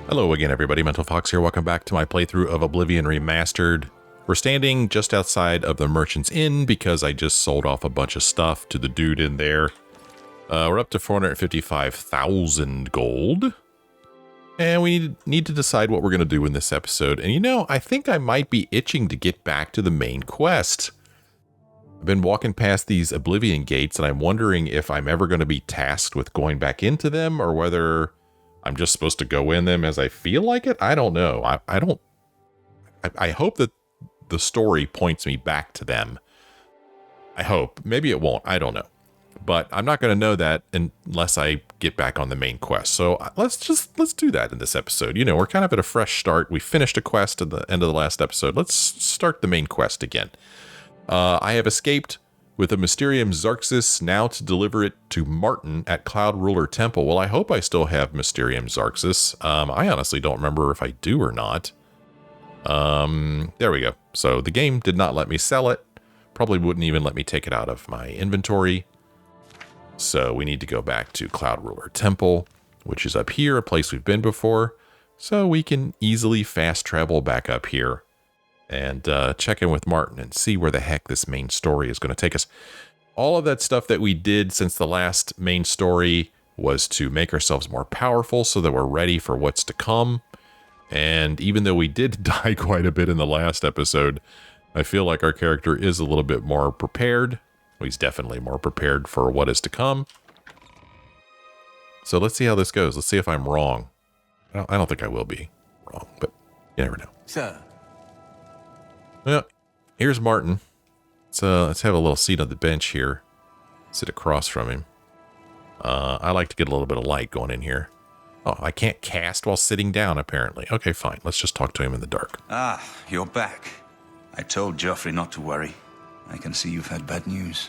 Hello again, everybody. Mental Fox here. Welcome back to my playthrough of Oblivion Remastered. We're standing just outside of the Merchant's Inn because I just sold off a bunch of stuff to the dude in there. We're up to 455,000 gold. And we need to decide what we're going to do in this episode. And you know, I think I might be itching to get back to the main quest. I've been walking past these Oblivion gates and I'm wondering if I'm ever going to be tasked with going back into them or whether I'm just supposed to go in them as I feel like it. I don't know. I hope that the story points me back to them. I hope. Maybe it won't. I don't know. But I'm not going to know that unless I get back on the main quest. So let's do that in this episode. You know, we're kind of at a fresh start. We finished a quest at the end of the last episode. Let's start the main quest again. I have escaped with a Mysterium Xarxes, now to deliver it to Martin at Cloud Ruler Temple. Well, I hope I still have Mysterium Xarxes. I honestly don't remember if I do or not. There we go. So the game did not let me sell it. Probably wouldn't even let me take it out of my inventory. So we need to go back to Cloud Ruler Temple, which is up here, a place we've been before. So we can easily fast travel back up here and check in with Martin and see where the heck this main story is going to take us. All of that stuff that we did since the last main story was to make ourselves more powerful so that we're ready for what's to come. And even though we did die quite a bit in the last episode, I feel like our character is a little bit more prepared. Well, he's definitely more prepared for what is to come. So let's see how this goes. Let's see if I'm wrong. I don't think I will be wrong, but you never know. Sir. Well, here's Martin. Let's have a little seat on the bench here. Sit across from him. I like to get a little bit of light going in here. Oh, I can't cast while sitting down, apparently. Okay, fine. Let's just talk to him in the dark. Ah, you're back. I told Joffrey not to worry. I can see you've had bad news.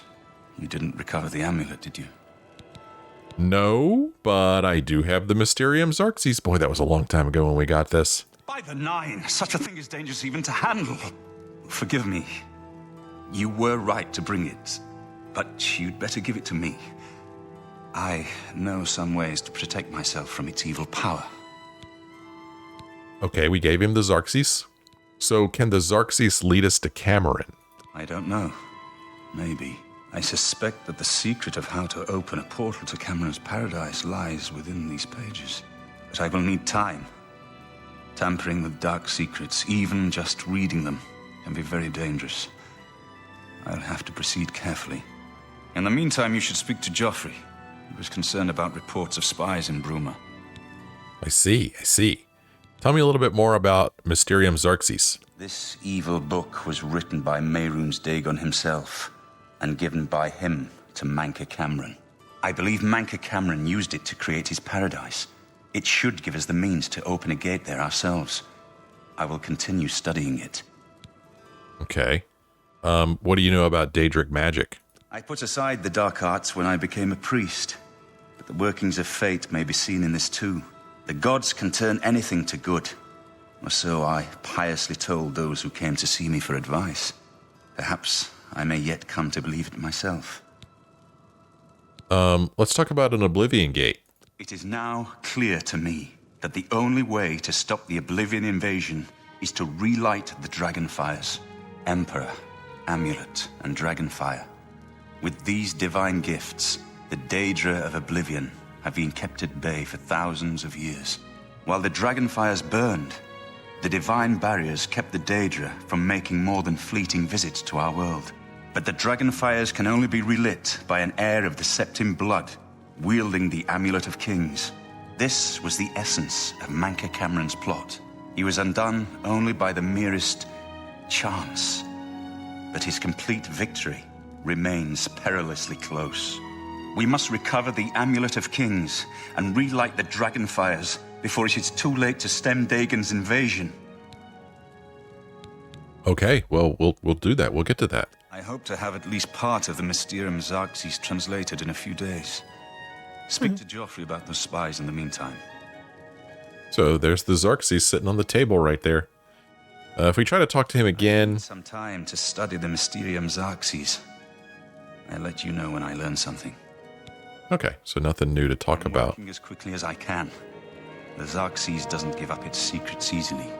You didn't recover the amulet, did you? No, but I do have the Mysterium Xarxes. Boy, that was a long time ago when we got this. By the nine, such a thing is dangerous even to handle. Forgive me. You were right to bring it, but you'd better give it to me. I know some ways to protect myself from its evil power. Okay, we gave him the Xarxes. So can the Xarxes lead us to Cameron? I don't know. Maybe. I suspect that the secret of how to open a portal to Cameron's paradise lies within these pages. But I will need time. Tampering with dark secrets, even just reading them, can be very dangerous. I'll have to proceed carefully. In the meantime, you should speak to Joffrey. He was concerned about reports of spies in Bruma. I see. Tell me a little bit more about Mysterium Xarxes. This evil book was written by Mehrunes Dagon himself, and given by him to Manca Cameron. I believe Manca Cameron used it to create his paradise. It should give us the means to open a gate there ourselves. I will continue studying it. Okay. What do you know about Daedric magic? I put aside the dark arts when I became a priest, but the workings of fate may be seen in this too. The gods can turn anything to good, or so I piously told those who came to see me for advice. Perhaps I may yet come to believe it myself. Let's talk about an Oblivion Gate. It is now clear to me that the only way to stop the Oblivion invasion is to relight the Dragonfires. Emperor, Amulet, and Dragonfire. With these divine gifts, the Daedra of Oblivion have been kept at bay for thousands of years. While the Dragonfires burned, the divine barriers kept the Daedra from making more than fleeting visits to our world. But the Dragonfires can only be relit by an heir of the Septim blood, wielding the Amulet of Kings. This was the essence of Manca Cameron's plot. He was undone only by the merest chance. But his complete victory remains perilously close. We must recover the Amulet of Kings and relight the Dragonfires before it is too late to stem Dagon's invasion. Okay, well, we'll do that. We'll get to that. I hope to have at least part of the Mysterium Xarxes translated in a few days. Speak to Joffrey about those spies in the meantime. So there's the Xarxes sitting on the table right there. If we try to talk to him again... Some time to study the Mysterium Xarxes. I'll let you know when I learn something. Okay, so nothing new to talk about. Working as quickly as I can. The Xarxes doesn't give up its secrets easily.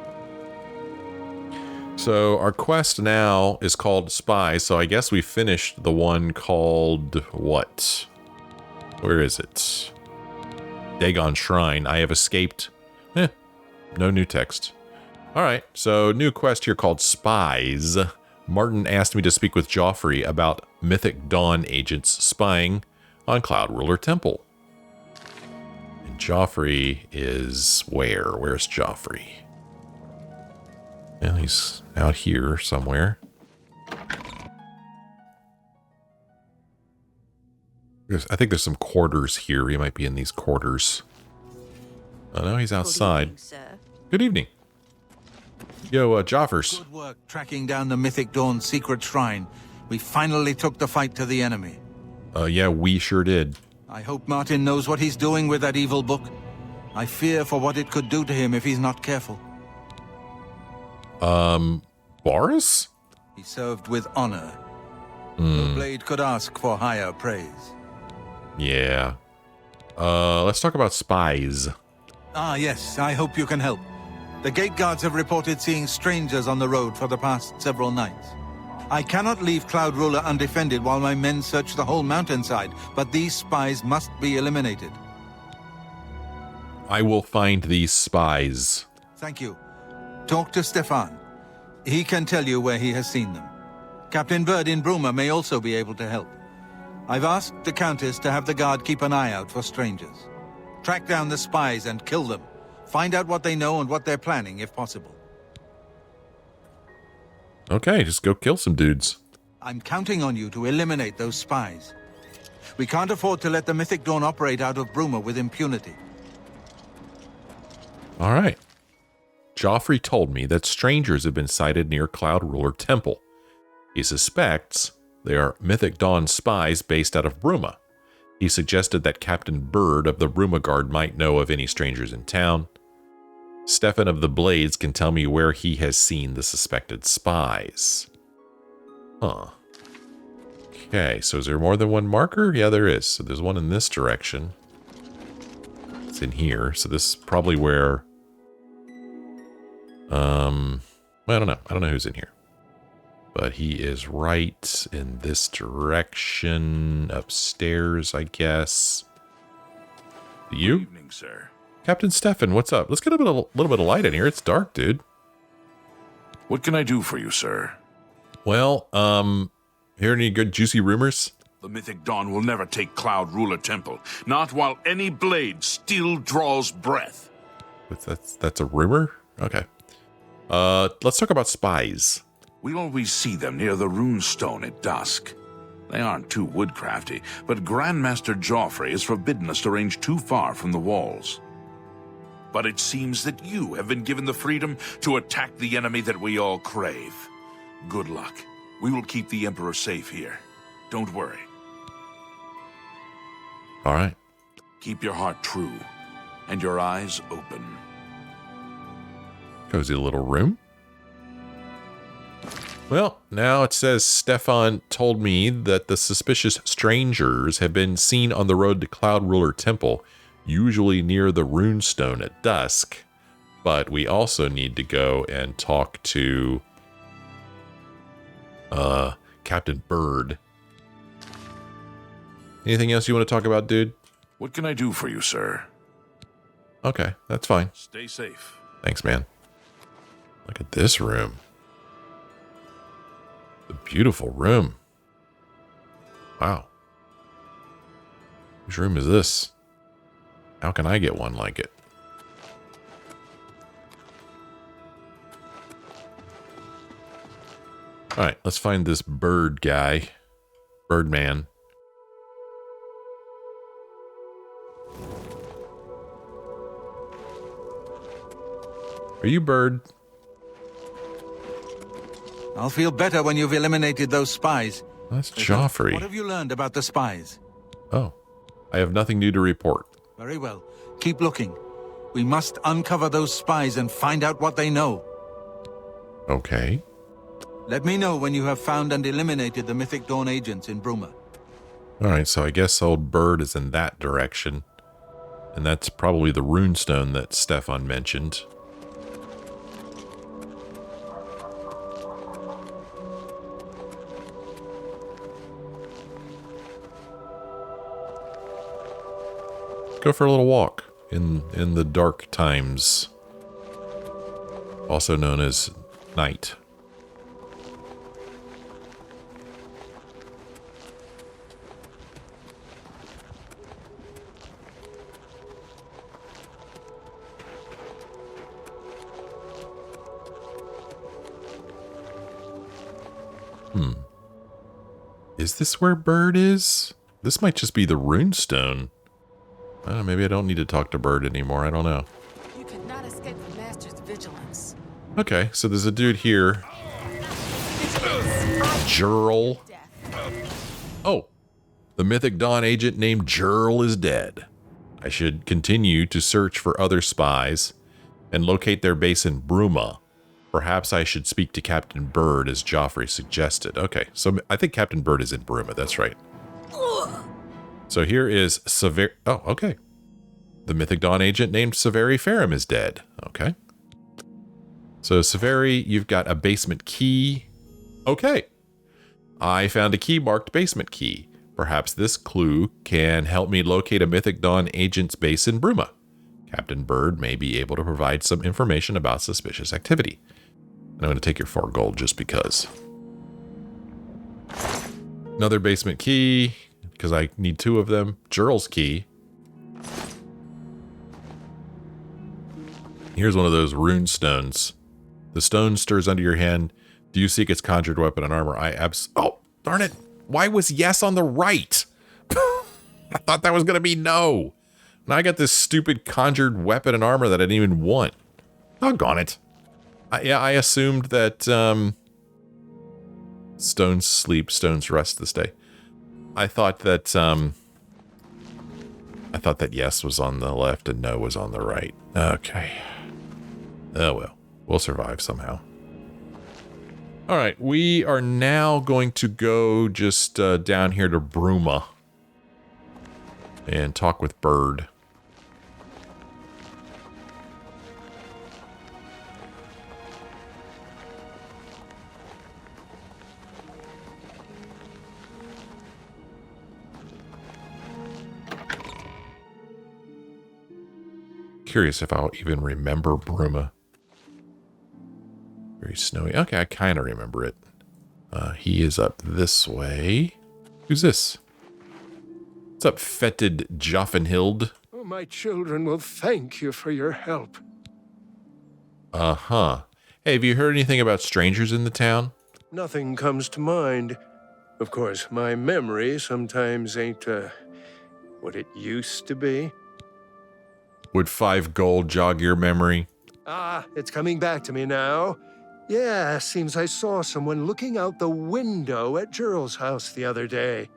So our quest now is called Spies, so I guess we finished the one called what? Where is it? Dagon Shrine. I have escaped. No new text. Alright, so new quest here called Spies. Martin asked me to speak with Joffrey about Mythic Dawn agents spying on Cloud Ruler Temple. And Joffrey is where? Where's Joffrey? Well, he's out here somewhere. I think there's some quarters here. He might be in these quarters. Oh no, he's outside. Good evening, sir. Good evening. Yo, Joffers. Good work tracking down the Mythic Dawn secret shrine. We finally took the fight to the enemy. Yeah, we sure did. I hope Martin knows what he's doing with that evil book. I fear for what it could do to him if he's not careful. Boris? He served with honor. No blade could ask for higher praise. Yeah. Let's talk about spies. Ah, yes, I hope you can help. The gate guards have reported seeing strangers on the road for the past several nights. I cannot leave Cloud Ruler undefended while my men search the whole mountainside, but these spies must be eliminated. I will find these spies. Thank you. Talk to Stefan. He can tell you where he has seen them. Captain Bird in Bruma may also be able to help. I've asked the Countess to have the guard keep an eye out for strangers. Track down the spies and kill them. Find out what they know and what they're planning, if possible. Okay, just go kill some dudes. I'm counting on you to eliminate those spies. We can't afford to let the Mythic Dawn operate out of Bruma with impunity. All right. Joffrey told me that strangers have been sighted near Cloud Ruler Temple. He suspects they are Mythic Dawn spies based out of Bruma. He suggested that Captain Bird of the Bruma Guard might know of any strangers in town. Stefan of the Blades can tell me where he has seen the suspected spies. Huh. Okay, so is there more than one marker? Yeah, there is. So there's one in this direction. It's in here. So this is probably where... I don't know. I don't know who's in here. But he is right in this direction. Upstairs, I guess. You? Good evening, sir. Captain Stefan, what's up? Let's get a little bit of light in here. It's dark, dude. What can I do for you, sir? Well, hear any good juicy rumors? The Mythic Dawn will never take Cloud Ruler Temple, not while any blade still draws breath. That's a rumor? Okay. Let's talk about spies. We always see them near the rune stone at dusk. They aren't too woodcrafty, but Grandmaster Joffrey has forbidden us to range too far from the walls. But it seems that you have been given the freedom to attack the enemy that we all crave. Good luck. We will keep the Emperor safe here. Don't worry. All right. Keep your heart true and your eyes open. Cozy little room. Well, now it says Stefan told me that the suspicious strangers have been seen on the road to Cloud Ruler Temple, usually near the runestone at dusk. But we also need to go and talk to Captain Bird. Anything else you want to talk about, dude? What can I do for you, sir? Okay, that's fine. Stay safe. Thanks, man. Look at this room. A beautiful room. Wow. Whose room is this? How can I get one like it? Alright, let's find this bird guy. Birdman. Are you Bird? I'll feel better when you've eliminated those spies. That's Joffrey. What have you learned about the spies? Oh, I have nothing new to report. Very well. Keep looking. We must uncover those spies and find out what they know. Okay. Let me know when you have found and eliminated the Mythic Dawn agents in Bruma. Alright, so I guess old Bird is in that direction. And that's probably the runestone that Stefan mentioned. Let's go for a little walk in the dark times, also known as night. Is this where Bird is? This might just be the runestone. Maybe I don't need to talk to Bird anymore. I don't know. You could not escape the Master's vigilance. Okay, so there's a dude here. Jurl. Oh, the Mythic Dawn agent named Jurl is dead. I should continue to search for other spies and locate their base in Bruma. Perhaps I should speak to Captain Bird, as Joffrey suggested. Okay, so I think Captain Bird is in Bruma. That's right. So here is Severi... Oh, okay. The Mythic Dawn agent named Severi Ferrum is dead. Okay. So Severi, you've got a basement key. Okay. I found a key marked basement key. Perhaps this clue can help me locate a Mythic Dawn agent's base in Bruma. Captain Bird may be able to provide some information about suspicious activity. And I'm going to take your 4 gold just because. Another basement key, because I need 2 of them. Jurl's key. Here's one of those rune stones. The stone stirs under your hand. Do you seek its conjured weapon and armor? Oh, darn it. Why was yes on the right? I thought that was going to be no. Now I got this stupid conjured weapon and armor that I didn't even want. Doggone it. I assumed that stones sleep, stones rest this day. I thought that yes was on the left and no was on the right. Okay. Oh well, we'll survive somehow. All right, we are now going to go just down here to Bruma and talk with Bird. Curious if I'll even remember Bruma. Very snowy. Okay, I kind of remember it. He is up this way. Who's this? What's up, fetid Joffenhild? Oh, my children will thank you for your help. Uh-huh. Hey, have you heard anything about strangers in the town? Nothing comes to mind. Of course, my memory sometimes ain't, what it used to be. Would 5 gold jog your memory? Ah, it's coming back to me now. Yeah, seems I saw someone looking out the window at Jurl's house the other day.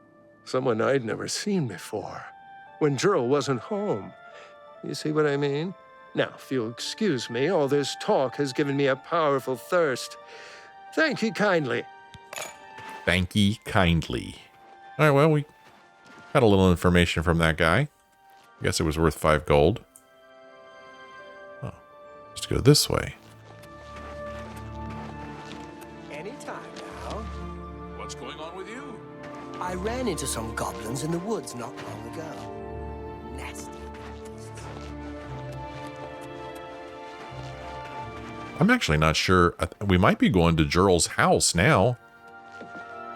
Someone I'd never seen before. When Jurl wasn't home. You see what I mean? Now, if you'll excuse me, all this talk has given me a powerful thirst. Thank you kindly. Thank ye kindly. All right, well, we had a little information from that guy. I guess it was worth 5 gold. Oh, let's go this way. Anytime now. What's going on with you? I ran into some goblins in the woods not long ago. Nasty. I'm actually not sure. We might be going to Jurl's house now.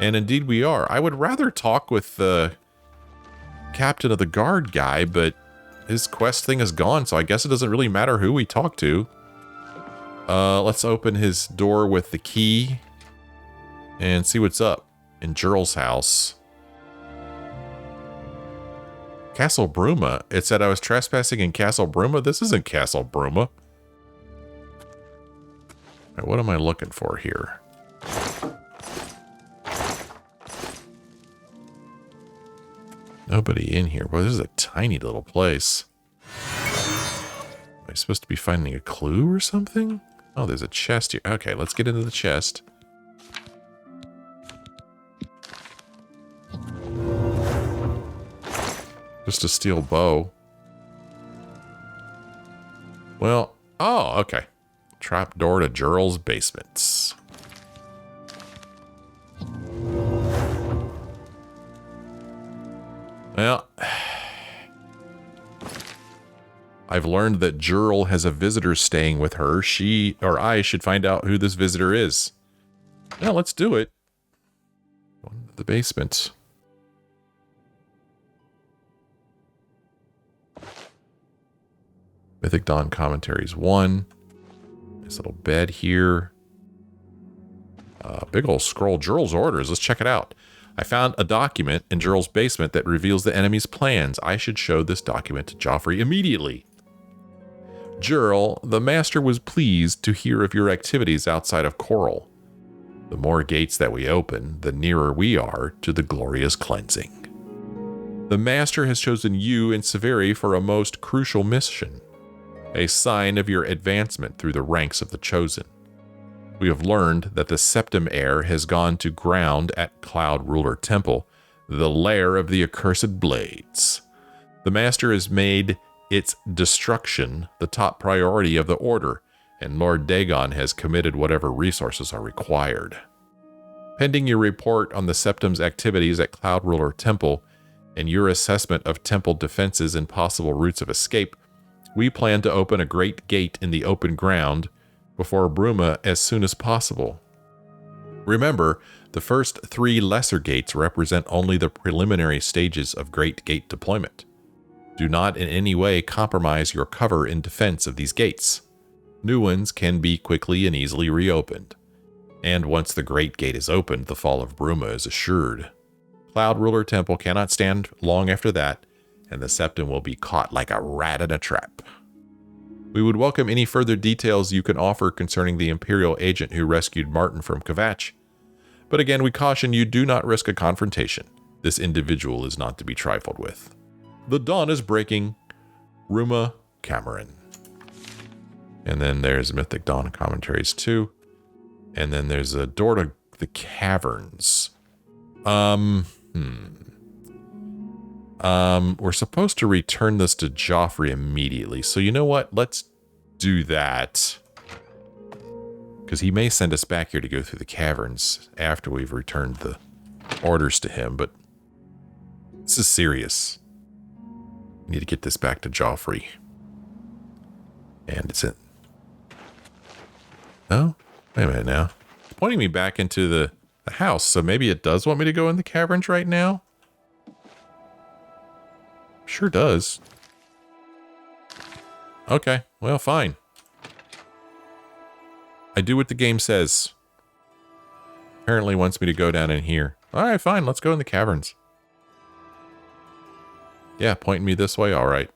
And indeed we are. I would rather talk with the captain of the guard guy, but his quest thing is gone, so I guess it doesn't really matter who we talk to. Let's open his door with the key and see what's up in Jurl's house. Castle Bruma. It said I was trespassing in Castle Bruma. This isn't Castle Bruma. All right, what am I looking for here? Nobody in here. Boy, this is a tiny little place. Am I supposed to be finding a clue or something? Oh, there's a chest here. Okay, let's get into the chest. Just a steel bow. Well, oh, okay. Trap door to Jurl's basements. Well, I've learned that Jurl has a visitor staying with her. She or I should find out who this visitor is. Well, let's do it. Going to the basement. Mythic Dawn Commentaries 1. Nice little bed here. Big old scroll. Jurl's orders. Let's check it out. I found a document in Jurl's basement that reveals the enemy's plans. I should show this document to Joffrey immediately. Jurl, the Master was pleased to hear of your activities outside of Coral. The more gates that we open, the nearer we are to the glorious cleansing. The Master has chosen you and Severi for a most crucial mission, a sign of your advancement through the ranks of the Chosen. We have learned that the Septim Heir has gone to ground at Cloud Ruler Temple, the lair of the accursed blades. The Master has made its destruction the top priority of the Order, and Lord Dagon has committed whatever resources are required. Pending your report on the Septim's activities at Cloud Ruler Temple and your assessment of temple defenses and possible routes of escape, we plan to open a great gate in the open ground before Bruma as soon as possible. Remember, the first 3 lesser gates represent only the preliminary stages of Great Gate deployment. Do not in any way compromise your cover in defense of these gates. New ones can be quickly and easily reopened. And once the Great Gate is opened, the fall of Bruma is assured. Cloud Ruler Temple cannot stand long after that, and the Septim will be caught like a rat in a trap. We would welcome any further details you can offer concerning the Imperial agent who rescued Martin from Kvatch. But again, we caution you, do not risk a confrontation. This individual is not to be trifled with. The dawn is breaking. Ruma Cameron. And then there's Mythic Dawn Commentaries 2. And then there's a door to the caverns. We're supposed to return this to Joffrey immediately. So you know what? Let's do that. Because he may send us back here to go through the caverns after we've returned the orders to him. But this is serious. We need to get this back to Joffrey. And it's in. Oh, wait a minute now. It's pointing me back into the house. So maybe it does want me to go in the caverns right now? Sure does. Okay, well, fine. I do what the game says. Apparently wants me to go down in here. Alright, fine, let's go in the caverns. Yeah, pointing me this way, alright.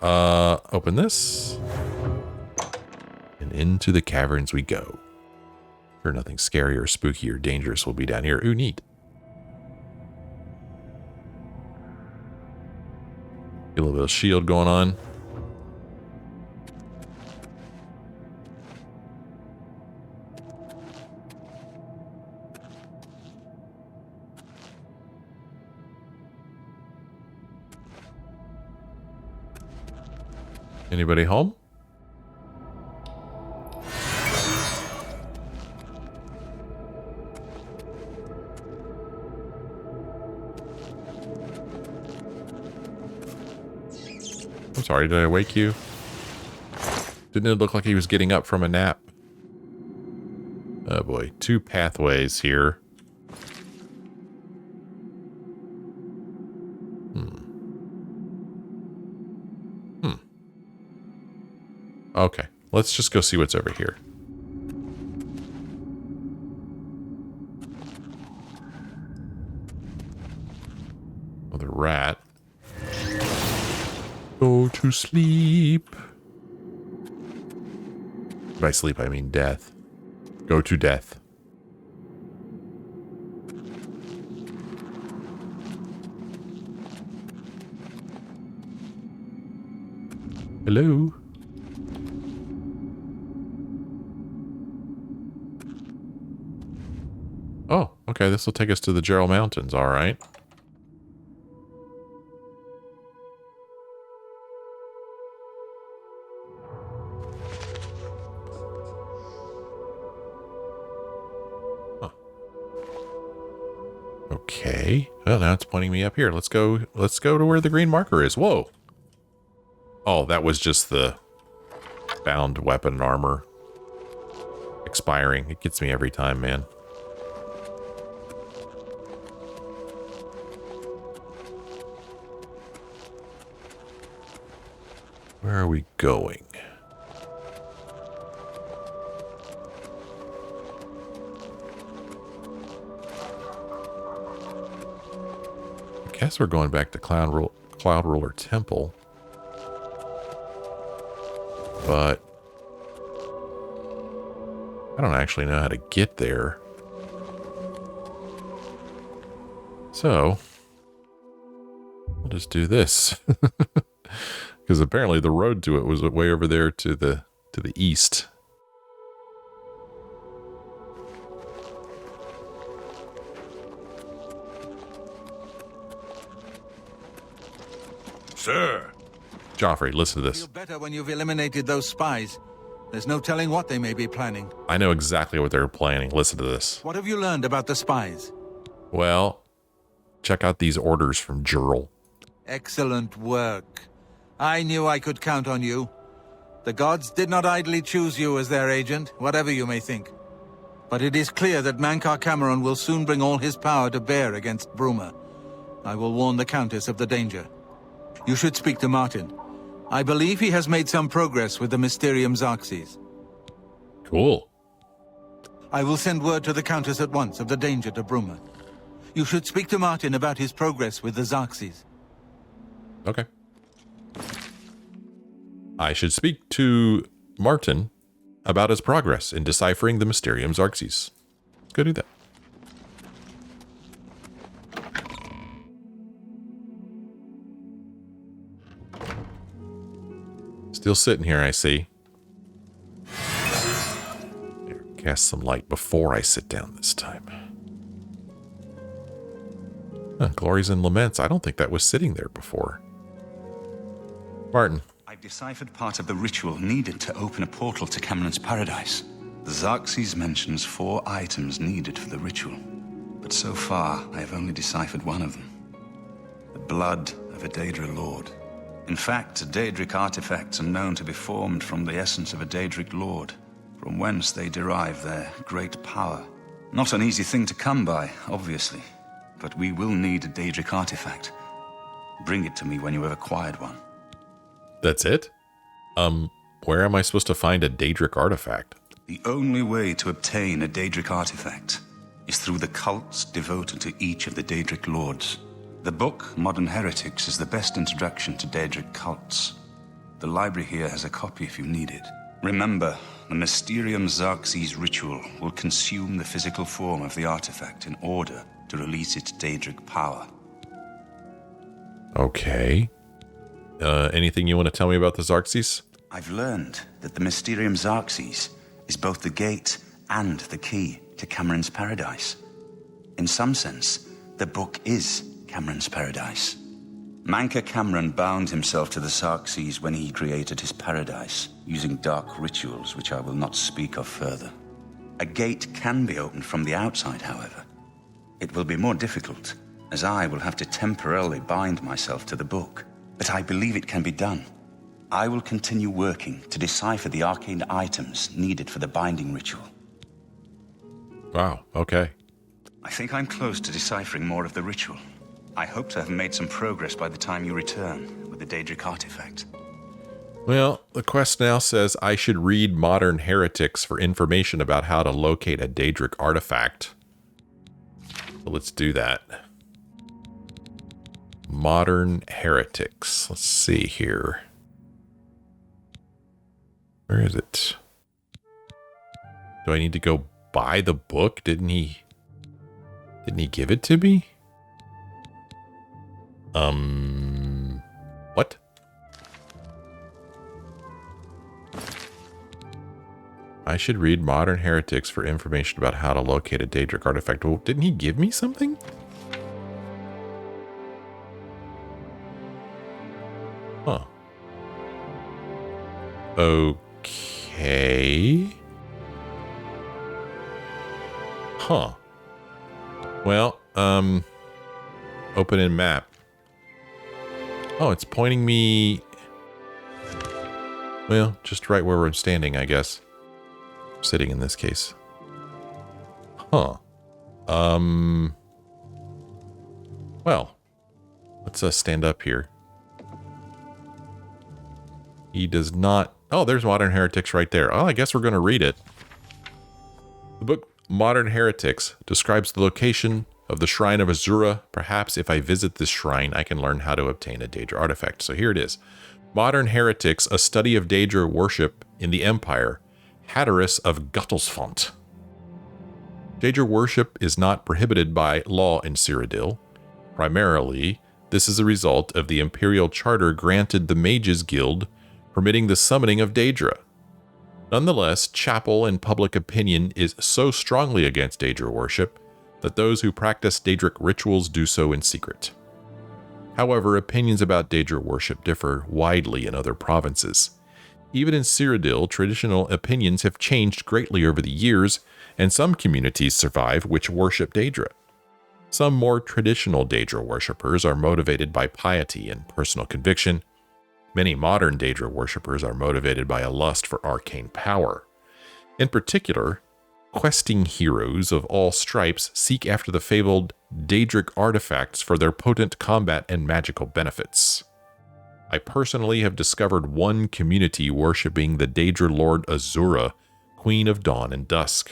Open this. And into the caverns we go. Sure, nothing scary or spooky or dangerous will be down here. Ooh, neat. Get a little bit of shield going on. Anybody home? I'm sorry, did I wake you? Didn't it look like he was getting up from a nap? Oh boy, 2 pathways here. Okay, let's just go see what's over here. Another rat. Go to sleep. By sleep, I mean death. Go to death. Hello? Oh, okay, this will take us to the Gerald Mountains, all right. Okay. Well, now it's pointing me up here. Let's go to where the green marker is. Whoa. Oh, that was just the bound weapon armor expiring. It gets me every time, man. Where are we going? I guess we're going back to Cloud Ruler Temple. But I don't actually know how to get there. So we'll just do this. Because apparently the road to it was way over there to the east. Sir! Joffrey, listen to this. Feel better when you've eliminated those spies. There's no telling what they may be planning. I know exactly what they're planning. Listen to this. What have you learned about the spies? Well, check out these orders from Jurl. Excellent work. I knew I could count on you. The gods did not idly choose you as their agent, whatever you may think. But it is clear that Mankar Cameron will soon bring all his power to bear against Bruma. I will warn the Countess of the danger. You should speak to Martin. I believe he has made some progress with the Mysterium Xarxes. Cool. I will send word to the Countess at once of the danger to Bruma. You should speak to Martin about his progress with the Xarxes. Okay. I should speak to Martin about his progress in deciphering the Mysterium Xarxes. Let's go do that. Still sitting here, I see. There, cast some light before I sit down this time. Glories and Laments. I don't think that was sitting there before. Martin. I've deciphered part of the ritual needed to open a portal to Cameron's paradise. The Xarxes mentions 4 items needed for the ritual, but so far I have only deciphered one of them. The blood of a Daedric lord. In fact, Daedric artifacts are known to be formed from the essence of a Daedric lord, from whence they derive their great power. Not an easy thing to come by, obviously, but we will need a Daedric artifact. Bring it to me when you have acquired one. That's it? Where am I supposed to find a Daedric artifact? The only way to obtain a Daedric artifact is through the cults devoted to each of the Daedric lords. The book, Modern Heretics, is the best introduction to Daedric cults. The library here has a copy if you need it. Remember, the Mysterium Xarxes ritual will consume the physical form of the artifact in order to release its Daedric power. Okay. Anything you want to tell me about the Xarxes? I've learned that the Mysterium Xarxes is both the gate and the key to Cameron's paradise. In some sense, the book is Cameron's paradise. Mankar Cameron bound himself to the Xarxes when he created his paradise, using dark rituals which I will not speak of further. A gate can be opened from the outside, however. It will be more difficult, as I will have to temporarily bind myself to the book, but I believe it can be done. I will continue working to decipher the arcane items needed for the binding ritual. Wow, okay. I think I'm close to deciphering more of the ritual. I hope to have made some progress by the time you return with the Daedric artifact. Well, the quest now says I should read Modern Heretics for information about how to locate a Daedric artifact. So let's do that. Modern Heretics. Let's see here. Where is it? Do I need to go buy the book? Didn't he give it to me? What? I should read Modern Heretics for information about how to locate a Daedric artifact. Well, didn't he give me something? Huh. Okay. Huh. Well, Open in map. Oh, it's pointing me... Well, just right where we're standing, I guess. Sitting in this case. Huh. Well, let's stand up here. He does not... Oh, there's Modern Heretics right there. Oh, I guess we're going to read it. The book Modern Heretics describes the location of the Shrine of Azura. Perhaps if I visit this shrine, I can learn how to obtain a Daedra artifact. So here it is. Modern Heretics, a study of Daedra worship in the Empire. Hatteras of Guttelsfont. Daedra worship is not prohibited by law in Cyrodiil. Primarily, this is a result of the Imperial Charter granted the Mages Guild, permitting the summoning of Daedra. Nonetheless, chapel and public opinion is so strongly against Daedra worship that those who practice Daedric rituals do so in secret. However, opinions about Daedra worship differ widely in other provinces. Even in Cyrodiil, traditional opinions have changed greatly over the years, and some communities survive which worship Daedra. Some more traditional Daedra worshippers are motivated by piety and personal conviction. Many modern Daedra worshippers are motivated by a lust for arcane power. In particular, questing heroes of all stripes seek after the fabled Daedric artifacts for their potent combat and magical benefits. I personally have discovered one community worshipping the Daedra Lord Azura, Queen of Dawn and Dusk.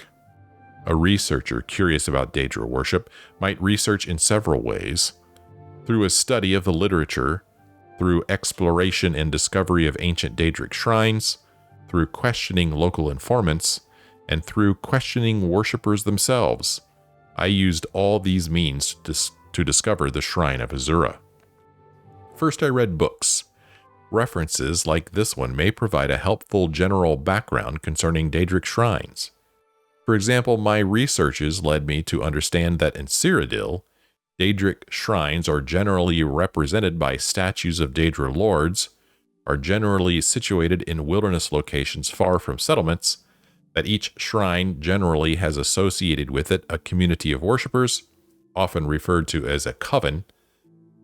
A researcher curious about Daedra worship might research in several ways: through a study of the literature, through exploration and discovery of ancient Daedric shrines, through questioning local informants, and through questioning worshippers themselves. I used all these means to discover the Shrine of Azura. First, I read books. References like this one may provide a helpful general background concerning Daedric shrines. For example, my researches led me to understand that in Cyrodiil, Daedric shrines are generally represented by statues of Daedra lords, are generally situated in wilderness locations far from settlements, that each shrine generally has associated with it a community of worshippers, often referred to as a coven,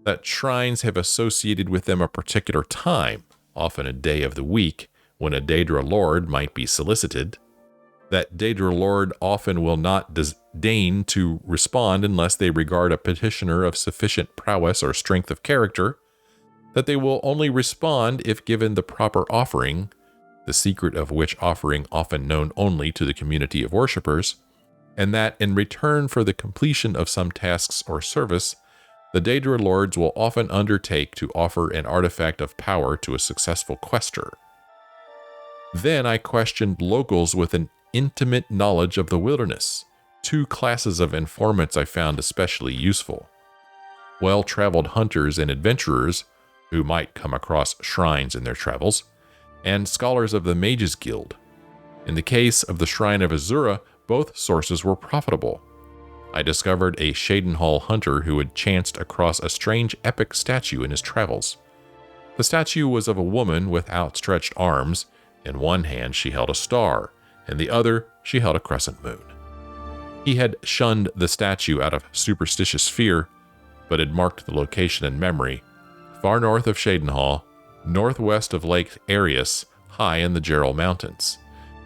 that shrines have associated with them a particular time, often a day of the week, when a Daedra lord might be solicited, that Daedra lord often will not deign to respond unless they regard a petitioner of sufficient prowess or strength of character, that they will only respond if given the proper offering, the secret of which offering often known only to the community of worshippers, and that in return for the completion of some tasks or service, the Daedra lords will often undertake to offer an artifact of power to a successful quester. Then I questioned locals with an intimate knowledge of the wilderness. Two classes of informants I found especially useful: well-traveled hunters and adventurers who might come across shrines in their travels, and scholars of the Mages Guild. In the case of the Shrine of Azura, both sources were profitable. I discovered a Shadenhall hunter who had chanced across a strange epic statue in his travels. The statue was of a woman with outstretched arms. In one hand she held a star, in the other she held a crescent moon. He had shunned the statue out of superstitious fear, but had marked the location in memory, far north of Shadenhall, northwest of Lake Arius, high in the Gerald Mountains.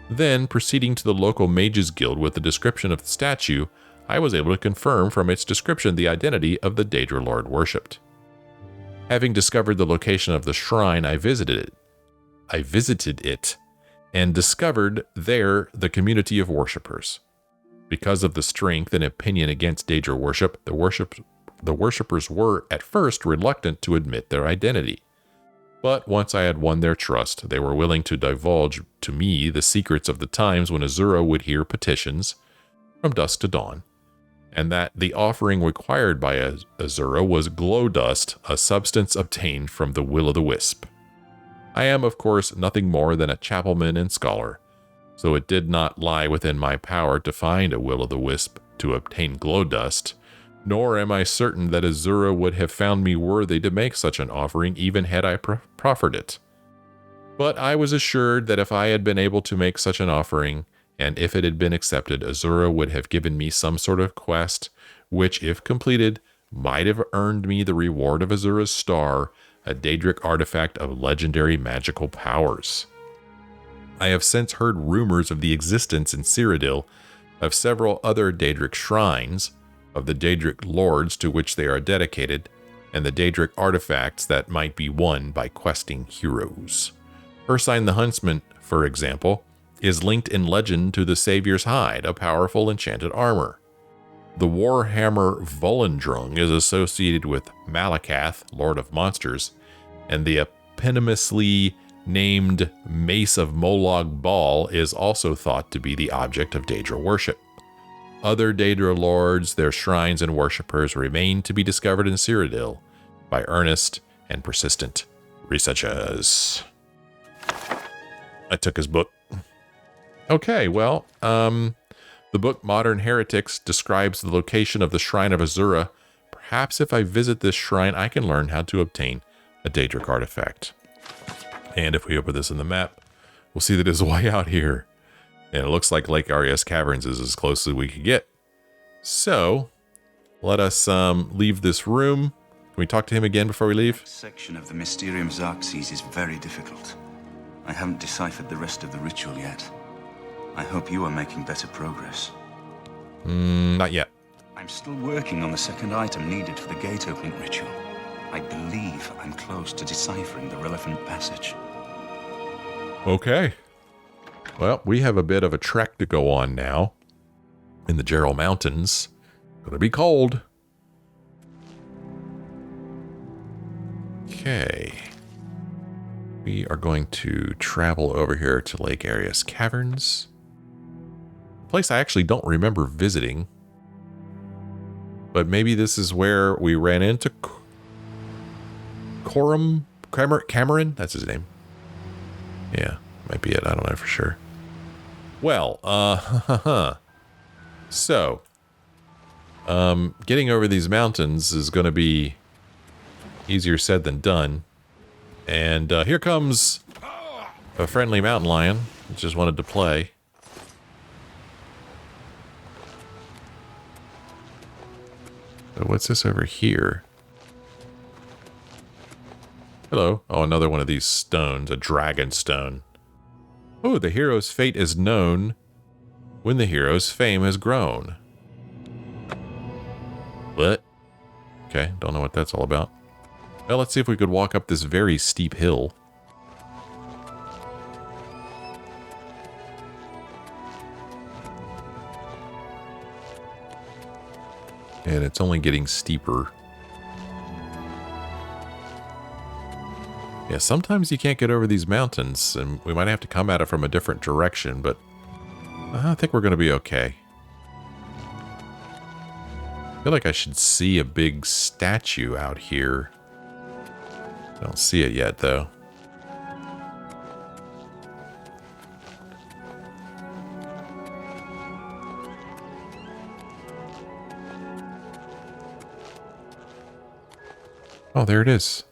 Then, proceeding to the local Mages Guild with the description of the statue, I was able to confirm from its description the identity of the Daedra Lord worshipped. Having discovered the location of the shrine, I visited it, and discovered there the community of worshippers. Because of the strength and opinion against Daedra worship, the worshippers were at first reluctant to admit their identity. But once I had won their trust, they were willing to divulge to me the secrets of the times when Azura would hear petitions from dusk to dawn, and that the offering required by Azura was glow dust, a substance obtained from the will-o'-the-wisp. I am, of course, nothing more than a chapelman and scholar, so it did not lie within my power to find a will-o'-the-wisp to obtain glow dust, nor am I certain that Azura would have found me worthy to make such an offering even had I proffered it. But I was assured that if I had been able to make such an offering, and if it had been accepted, Azura would have given me some sort of quest, which, if completed, might have earned me the reward of Azura's Star, a Daedric artifact of legendary magical powers. I have since heard rumors of the existence in Cyrodiil of several other Daedric shrines, of the Daedric lords to which they are dedicated, and the Daedric artifacts that might be won by questing heroes. Ursine the Huntsman, for example, is linked in legend to the Savior's Hide, a powerful enchanted armor. The Warhammer Volendrung is associated with Malakath, Lord of Monsters, and the eponymously named Mace of Molag Bal is also thought to be the object of Daedra worship. Other Daedra lords, their shrines and worshippers remain to be discovered in Cyrodiil by earnest and persistent researchers. I took his book. Okay, well, the book Modern Heretics describes the location of the Shrine of Azura. Perhaps if I visit this shrine, I can learn how to obtain a Daedric artifact. And if we open this in the map, we'll see that it's way out here. And it looks like Lake Arias Caverns is as close as we could get. So, let us leave this room. Can we talk to him again before we leave? This section of the Mysterium Xarxes is very difficult. I haven't deciphered the rest of the ritual yet. I hope you are making better progress. Not yet. I'm still working on the second item needed for the gate opening ritual. I believe I'm close to deciphering the relevant passage. Okay. Well, we have a bit of a trek to go on now. In the Gerald Mountains. Gonna be cold. Okay. We are going to travel over here to Lake Arias Caverns. A place I actually don't remember visiting. But maybe this is where we ran into Cameron? That's his name. Yeah, might be it. I don't know for sure. Well, so, getting over these mountains is going to be easier said than done. And here comes a friendly mountain lion, that just wanted to play. So what's this over here? Hello. Oh, another one of these stones, a dragon stone. Oh, the hero's fate is known when the hero's fame has grown. What? Okay, don't know what that's all about. Well, let's see if we could walk up this very steep hill. And it's only getting steeper. Yeah, sometimes you can't get over these mountains, and we might have to come at it from a different direction, but I think we're going to be okay. I feel like I should see a big statue out here. I don't see it yet, though. Oh, there it is.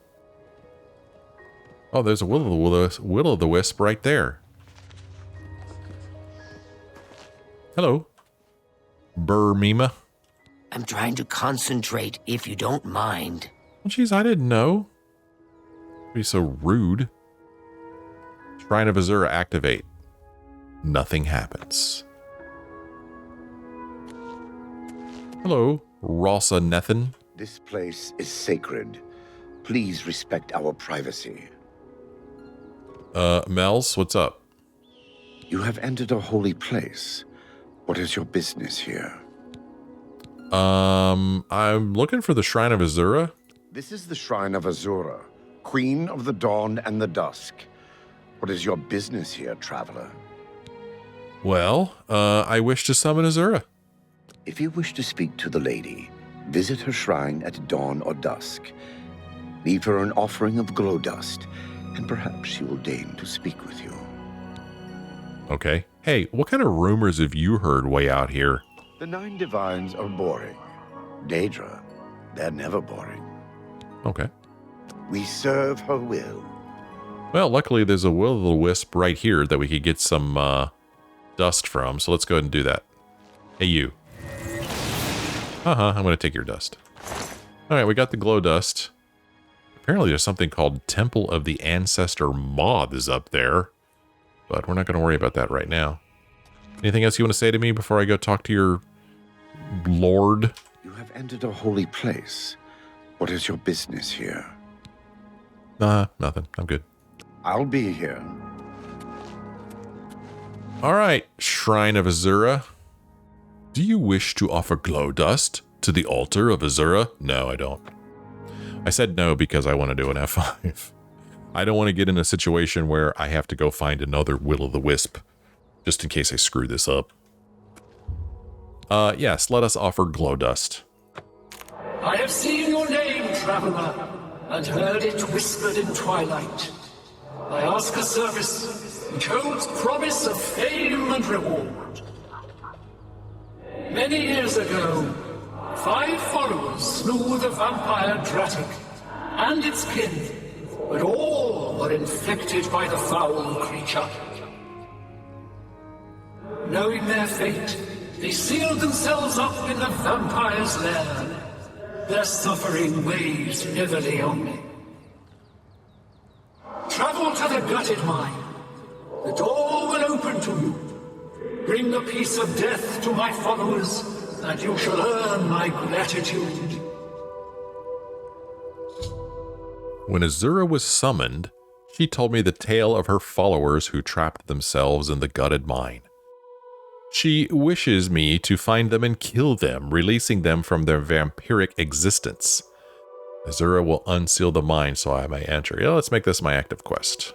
Oh, there's a will-o'-the-wisp right there. Hello, Bruma. I'm trying to concentrate, if you don't mind. Well, geez, I didn't know. Be so rude. Shrine of Azura activate. Nothing happens. Hello, Ralsa Nethin. This place is sacred. Please respect our privacy. Mels, what's up? You have entered a holy place. What is your business here? I'm looking for the Shrine of Azura. This is the Shrine of Azura, Queen of the Dawn and the Dusk. What is your business here, traveler? Well, I wish to summon Azura. If you wish to speak to the lady, visit her shrine at dawn or dusk. Leave her an offering of glow dust, and perhaps she will deign to speak with you. Okay. Hey, what kind of rumors have you heard way out here? The 9 divines are boring. Daedra, they're never boring. Okay. We serve her will. Well, luckily there's a will-o'-the-wisp right here that we could get some dust from, so let's go ahead and do that. Hey, you. I'm going to take your dust. All right, we got the glow dust. Apparently there's something called Temple of the Ancestor Moths up there, but we're not going to worry about that right now. Anything else you want to say to me before I go talk to your lord? You have entered a holy place. What is your business here? Nothing. I'm good. I'll be here. All right, Shrine of Azura. Do you wish to offer glow dust to the altar of Azura? No, I don't. I said no because I want to do an F5. I don't want to get in a situation where I have to go find another Will-o'-the-Wisp, just in case I screw this up. Yes, let us offer glow dust. I have seen your name, traveler, and heard it whispered in twilight. I ask a service which holds promise of fame and reward. Many years ago, 5 followers slew the vampire Daedric and its kin, but all were infected by the foul creature. Knowing their fate, they sealed themselves up in the vampire's lair. Their suffering weighs heavily on me. Travel to the gutted mine. The door will open to you. Bring the piece of death to my followers, and you shall earn my gratitude. When Azura was summoned, she told me the tale of her followers who trapped themselves in the gutted mine. She wishes me to find them and kill them, releasing them from their vampiric existence. Azura will unseal the mine so I may enter. Yeah, let's make this my active quest.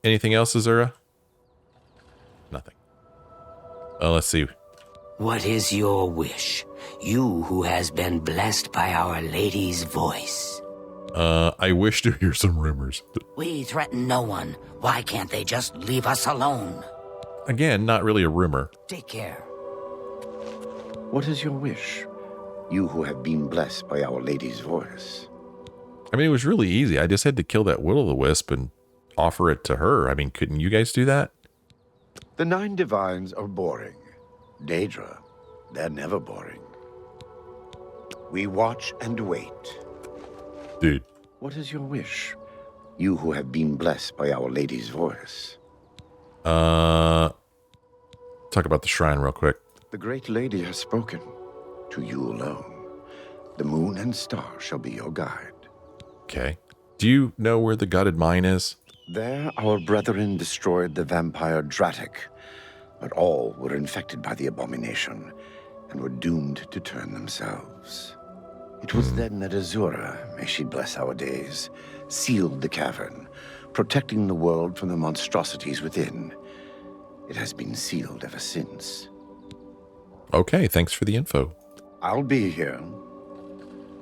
Anything else, Azura? Nothing. Let's see. What is your wish? You who has been blessed by Our Lady's voice. I wish to hear some rumors. We threaten no one. Why can't they just leave us alone? Again, not really a rumor. Take care. What is your wish? You who have been blessed by Our Lady's voice. I mean, it was really easy. I just had to kill that Will-o'-the-Wisp and offer it to her. I mean, couldn't you guys do that? The 9 divines are boring. Daedra, they're never boring. We watch and wait. Dude. What is your wish? You who have been blessed by Our Lady's voice. Talk about the shrine real quick. The great lady has spoken. To you alone. The moon and star shall be your guide. Okay. Do you know where the gutted mine is? There our brethren destroyed the vampire Daedric, but all were infected by the abomination and were doomed to turn themselves. It was then that Azura, may she bless our days, sealed the cavern, protecting the world from the monstrosities within. It has been sealed ever since. Okay, thanks for the info. I'll be here.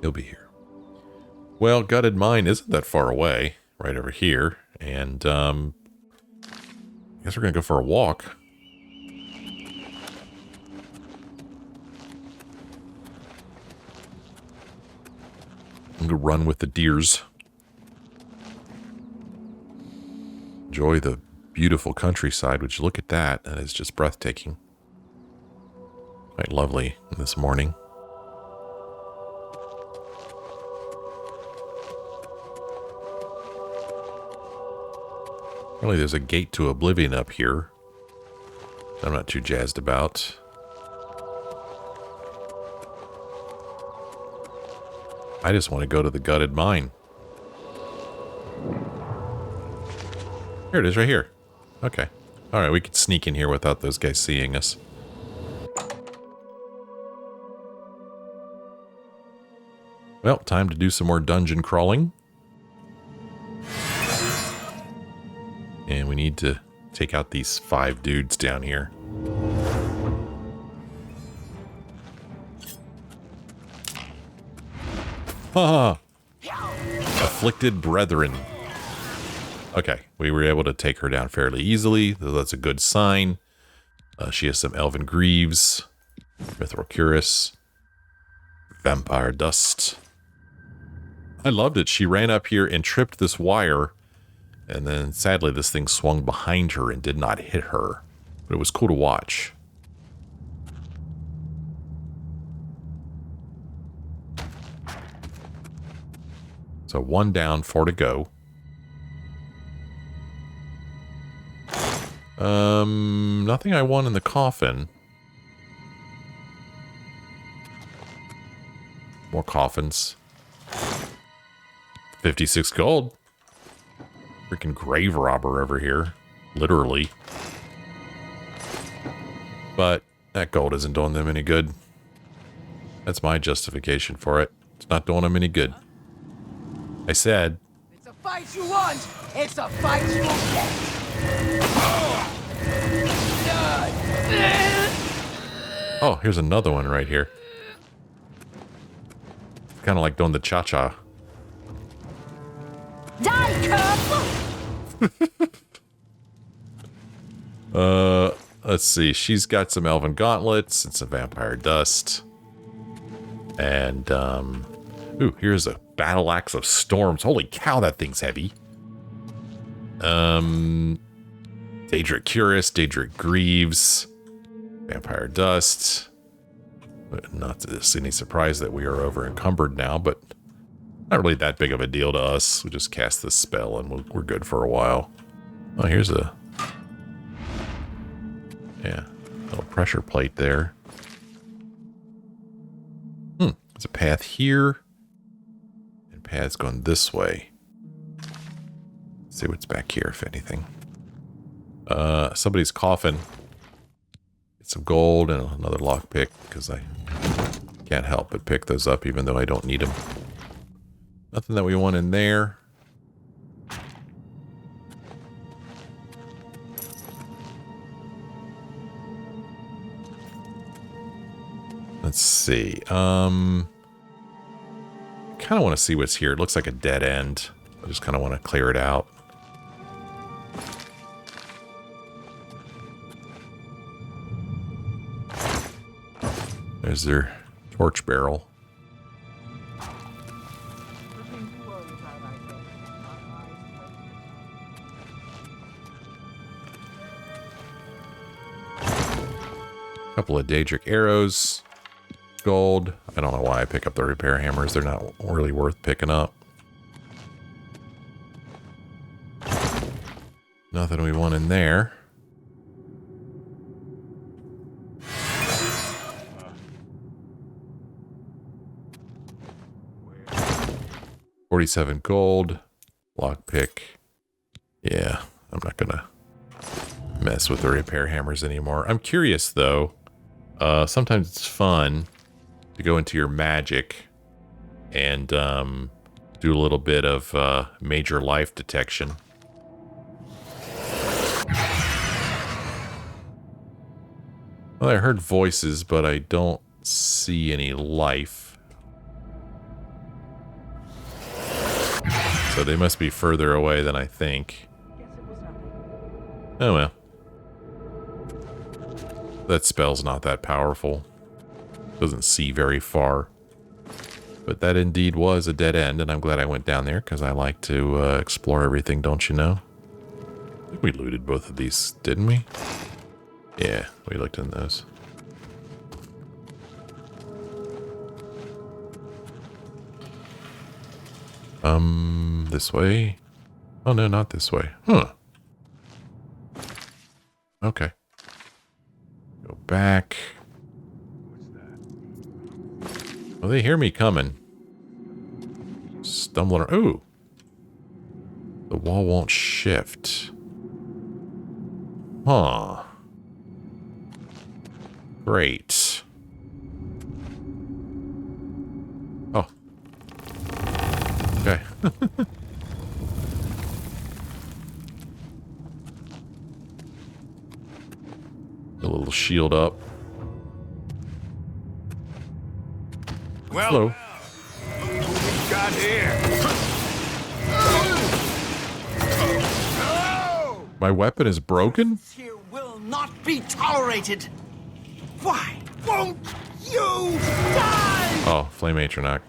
He'll be here. Well, gutted mine isn't that far away, right over here. And, I guess we're going to go for a walk. I'm going to run with the deers. Enjoy the beautiful countryside. Would you look at that? That is just breathtaking. Quite lovely this morning. Apparently there's a gate to Oblivion up here. I'm not too jazzed about. I just want to go to the gutted mine. Here it is, right here. Okay. Alright, we could sneak in here without those guys seeing us. Well, time to do some more dungeon crawling. And we need to take out these 5 dudes down here. Ha! Afflicted brethren. Okay, we were able to take her down fairly easily. That's a good sign. She has some Elven Greaves, Mithril Cuirass, Vampire Dust. I loved it. She ran up here and tripped this wire, and then sadly this thing swung behind her and did not hit her. But it was cool to watch. So 1 down, 4 to go. Nothing I want in the coffin. More coffins. 56 gold. Freaking grave robber over here. Literally. But that gold isn't doing them any good. That's my justification for it. It's not doing them any good. I said... It's a fight you want! It's a fight you get! Oh, here's another one right here. Kind of like doing the cha-cha. Let's see. She's got some elven gauntlets and some vampire dust. And, ooh, here's a battle axe of storms. Holy cow, that thing's heavy. Daedric Cuirass, Daedric Greaves, vampire dust. Not any surprise that we are over encumbered now, but not really that big of a deal to us. We just cast this spell and we're good for a while. Oh, here's a... yeah, little pressure plate there. There's a path here. And path's going this way. Let's see what's back here, if anything. Somebody's coffin. Get some gold and another lockpick, because I can't help but pick those up even though I don't need them. Nothing that we want in there. Let's see. Kind of want to see what's here. It looks like a dead end. I just kind of want to clear it out. There's their torch barrel. Couple of Daedric arrows. Gold. I don't know why I pick up the repair hammers. They're not really worth picking up. Nothing we want in there. $47 gold. Lockpick. Yeah, I'm not gonna mess with the repair hammers anymore. I'm curious though. Sometimes it's fun to go into your magic and do a little bit of major life detection. Well, I heard voices, but I don't see any life. So they must be further away than I think. Oh well. That spell's not that powerful. Doesn't see very far. But that indeed was a dead end, and I'm glad I went down there, because I like to explore everything, don't you know? I think we looted both of these, didn't we? Yeah, we looked in those. This way? Oh no, not this way. Huh. Okay. Go back. Oh, they hear me coming. Stumbling. Ooh. The wall won't shift. Huh. Great. Oh. Okay. A little shield up. Well, hello. What we got here? My weapon is broken? Here will not be tolerated. Why won't you die? Oh, Flame Atronach.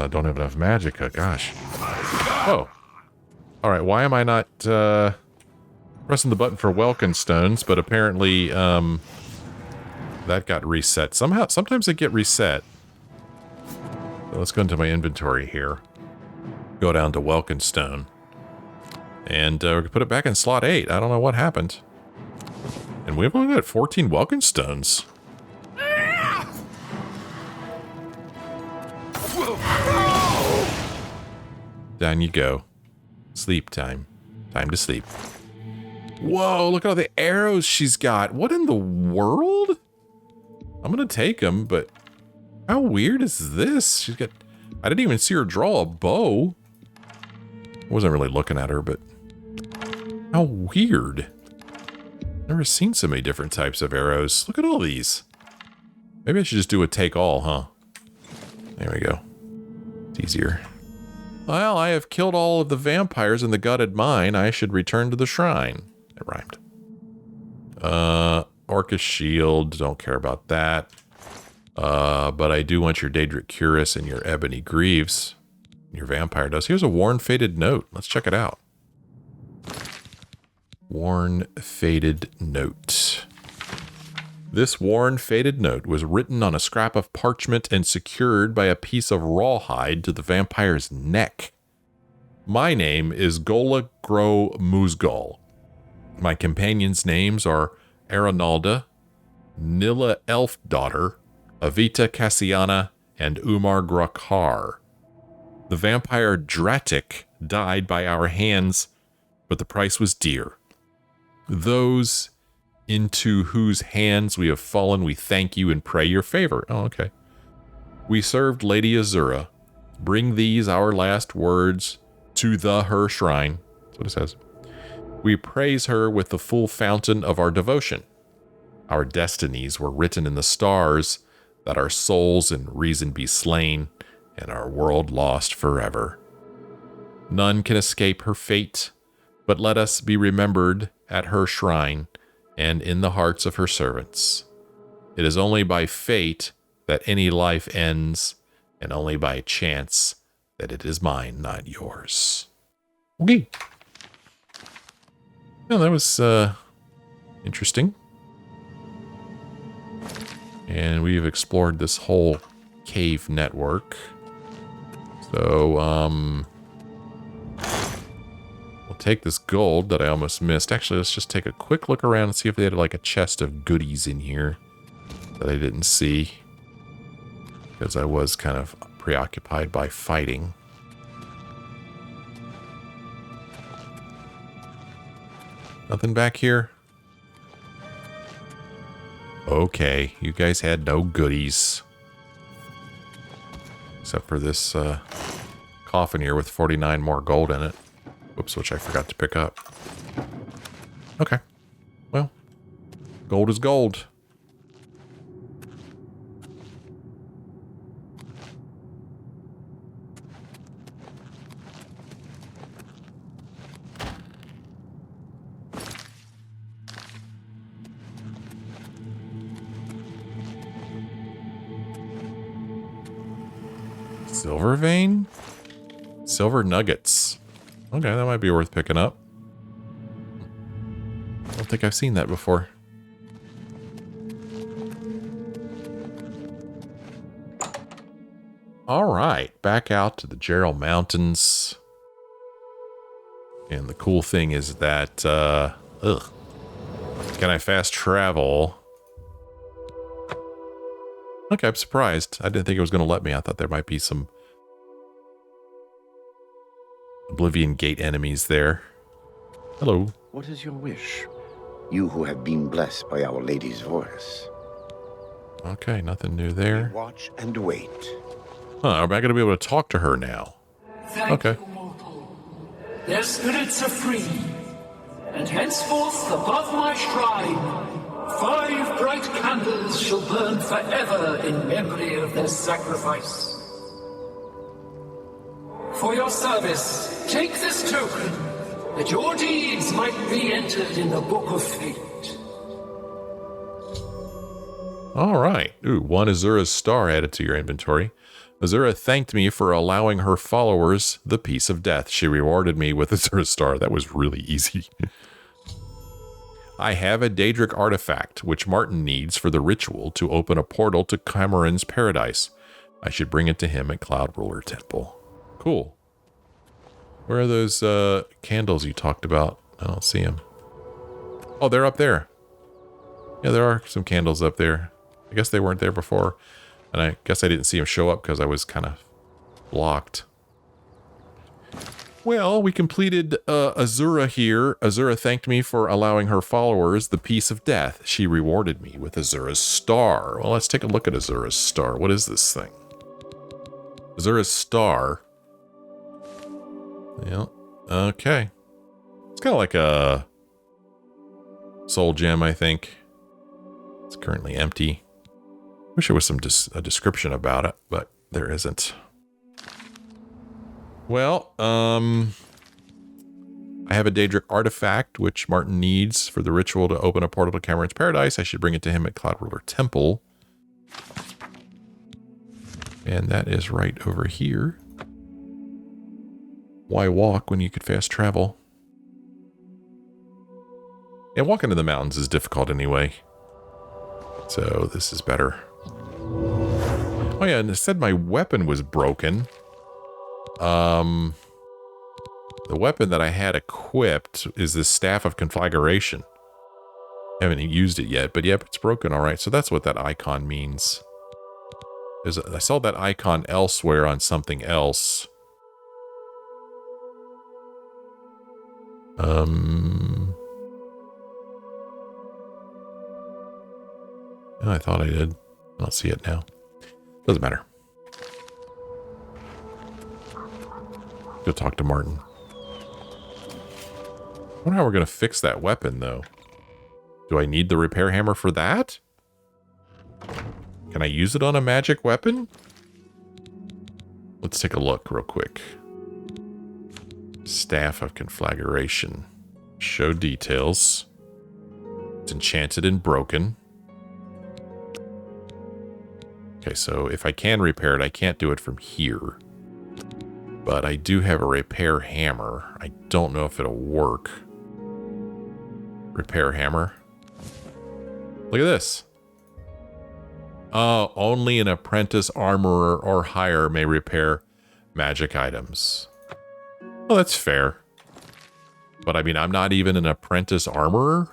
Don't have enough magicka, gosh. Oh. Alright, why am I not pressing the button for Welkin Stones, but apparently that got reset. Sometimes they get reset. So let's go into my inventory here. Go down to Welkenstone. And we're going to put it back in slot 8. I don't know what happened. And we've only got 14 Welkenstones. Down you go. Sleep time. Time to sleep. Whoa, look at all the arrows she's got. What in the world? I'm going to take them, but how weird is this? She's got... I didn't even see her draw a bow. I wasn't really looking at her, but how weird. Never seen so many different types of arrows. Look at all these. Maybe I should just do a take all, huh? There we go. It's easier. Well, I have killed all of the vampires in the gutted mine. I should return to the shrine. It rhymed. Orcish shield. Don't care about that. But I do want your Daedric cuirass and your ebony greaves. Your vampire does. Here's a worn, faded note. Let's check it out. Worn, faded note. This worn, faded note was written on a scrap of parchment and secured by a piece of rawhide to the vampire's neck. My name is Gola Gro Musgol. My companions' names are Aranalda, Nilla Elfdaughter, Avita Cassiana, and Umar Grakar. The vampire Daedric died by our hands, but the price was dear. Those into whose hands we have fallen, we thank you and pray your favor. Oh, okay. We served Lady Azura. Bring these, our last words, to her shrine. That's what it says. We praise her with the full fountain of our devotion. Our destinies were written in the stars, that our souls in reason be slain, and our world lost forever. None can escape her fate, but let us be remembered at her shrine and in the hearts of her servants. It is only by fate that any life ends, and only by chance that it is mine, not yours. Okay. Well, that was interesting. And we've explored this whole cave network. So, we'll take this gold that I almost missed. Actually, let's just take a quick look around and see if they had like a chest of goodies in here that I didn't see. Because I was kind of preoccupied by fighting. Nothing back here? Okay, you guys had no goodies. Except for this coffin here with 49 more gold in it. Whoops, which I forgot to pick up. Okay. Well, gold is gold. Silver vein? Silver nuggets. Okay, that might be worth picking up. I don't think I've seen that before. Alright, back out to the Gerald Mountains. And the cool thing is that, can I fast travel? Okay, I'm surprised. I didn't think it was going to let me. I thought there might be some Oblivion Gate enemies there. Hello. What is your wish? You who have been blessed by Our Lady's voice. Okay, nothing new there. Watch and wait. Huh, am I going to be able to talk to her now? Thank you, mortal. Their spirits are free, and henceforth above my shrine 5 bright candles shall burn forever in memory of their sacrifice. For your service, take this token, that your deeds might be entered in the Book of Fate. All right. Ooh, 1 Azura's star added to your inventory. Azura thanked me for allowing her followers the peace of death. She rewarded me with Azura's star. That was really easy. I have a Daedric artifact, which Martin needs for the ritual to open a portal to Cameron's paradise. I should bring it to him at Cloud Ruler Temple. Cool. Where are those candles you talked about? I don't see them. Oh, they're up there. Yeah, there are some candles up there. I guess they weren't there before. And I guess I didn't see them show up because I was kind of blocked. Well, we completed Azura here. Azura thanked me for allowing her followers the peace of death. She rewarded me with Azura's star. Well, let's take a look at Azura's star. What is this thing? Azura's star. Yeah. Okay. It's kind of like a soul gem, I think. It's currently empty. Wish there was a description about it, but there isn't. Well, I have a Daedric artifact, which Martin needs for the ritual to open a portal to Cameron's Paradise. I should bring it to him at Cloud Ruler Temple. And that is right over here. Why walk when you could fast travel? And walking in the mountains is difficult anyway. So this is better. Oh yeah, and it said my weapon was broken. The weapon that I had equipped is this Staff of Conflagration. I haven't used it yet, but yep, it's broken. All right, so that's what that icon means. I saw that icon elsewhere on something else. I thought I did. I don't see it now. Doesn't matter. Go talk to Martin. I wonder how we're going to fix that weapon, though. Do I need the repair hammer for that? Can I use it on a magic weapon? Let's take a look real quick. Staff of Conflagration. Show details. It's enchanted and broken. Okay, so if I can repair it, I can't do it from here. But I do have a repair hammer. I don't know if it'll work. Repair hammer. Look at this. Oh, only an apprentice armorer or higher may repair magic items. Well, that's fair. But I mean, I'm not even an apprentice armorer.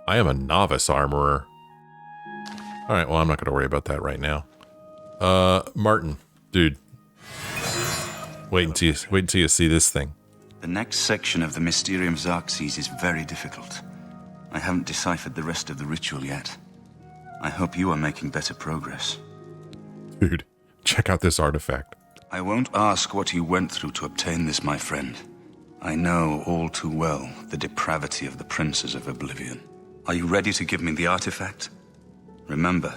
I am a novice armorer. All right, well, I'm not going to worry about that right now. Martin, dude. Wait until you see this thing. The next section of the Mysterium Xarxes is very difficult. I haven't deciphered the rest of the ritual yet. I hope you are making better progress. Dude, check out this artifact. I won't ask what you went through to obtain this, my friend. I know all too well the depravity of the princes of Oblivion. Are you ready to give me the artifact? Remember,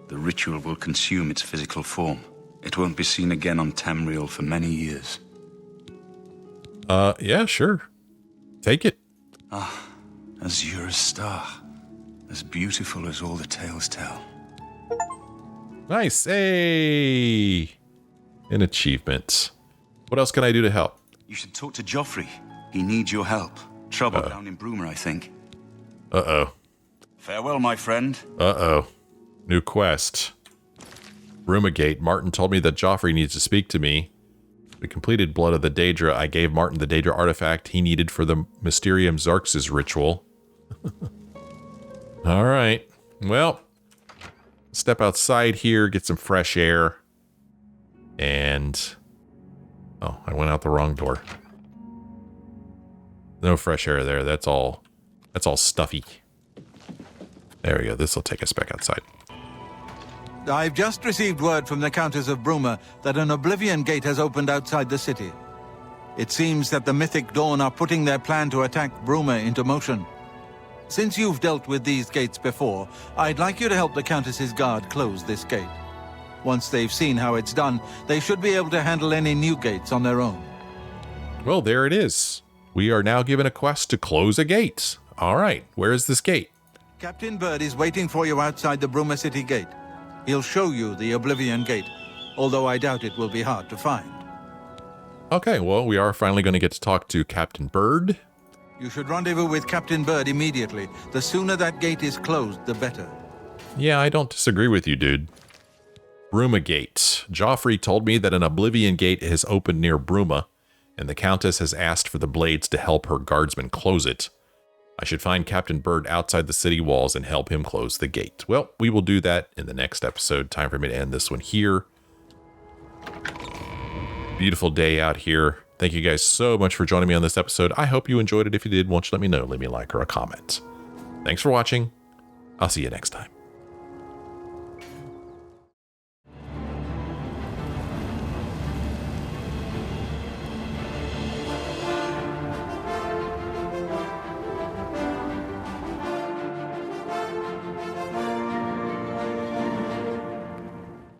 the ritual will consume its physical form. It won't be seen again on Tamriel for many years. Yeah, sure. Take it. Ah, Azura's star. As beautiful as all the tales tell. Nice. Hey! An achievement. What else can I do to help? You should talk to Joffrey. He needs your help. Trouble down in Bruma, I think. Uh-oh. Farewell, my friend. Uh-oh. New quest. Bruma Gate. Martin told me that Joffrey needs to speak to me. We completed Blood of the Daedra. I gave Martin the Daedra artifact he needed for the Mysterium Xarxes ritual. All right. Well, step outside here, get some fresh air. And... oh, I went out the wrong door. No fresh air there. That's all stuffy. There we go. This will take us back outside. I've just received word from the Countess of Bruma that an Oblivion Gate has opened outside the city. It seems that the Mythic Dawn are putting their plan to attack Bruma into motion. Since you've dealt with these gates before, I'd like you to help the Countess's guard close this gate. Once they've seen how it's done, they should be able to handle any new gates on their own. Well, there it is. We are now given a quest to close a gate. All right, where is this gate? Captain Bird is waiting for you outside the Bruma City Gate. He'll show you the Oblivion Gate, although I doubt it will be hard to find. Okay, well, we are finally going to get to talk to Captain Bird. You should rendezvous with Captain Bird immediately. The sooner that gate is closed, the better. Yeah, I don't disagree with you, dude. Bruma Gate. Joffrey told me that an Oblivion Gate has opened near Bruma, and the Countess has asked for the Blades to help her guardsmen close it. I should find Captain Bird outside the city walls and help him close the gate. Well, we will do that in the next episode. Time for me to end this one here. Beautiful day out here. Thank you guys so much for joining me on this episode. I hope you enjoyed it. If you did, won't you let me know? Leave me a like or a comment. Thanks for watching. I'll see you next time.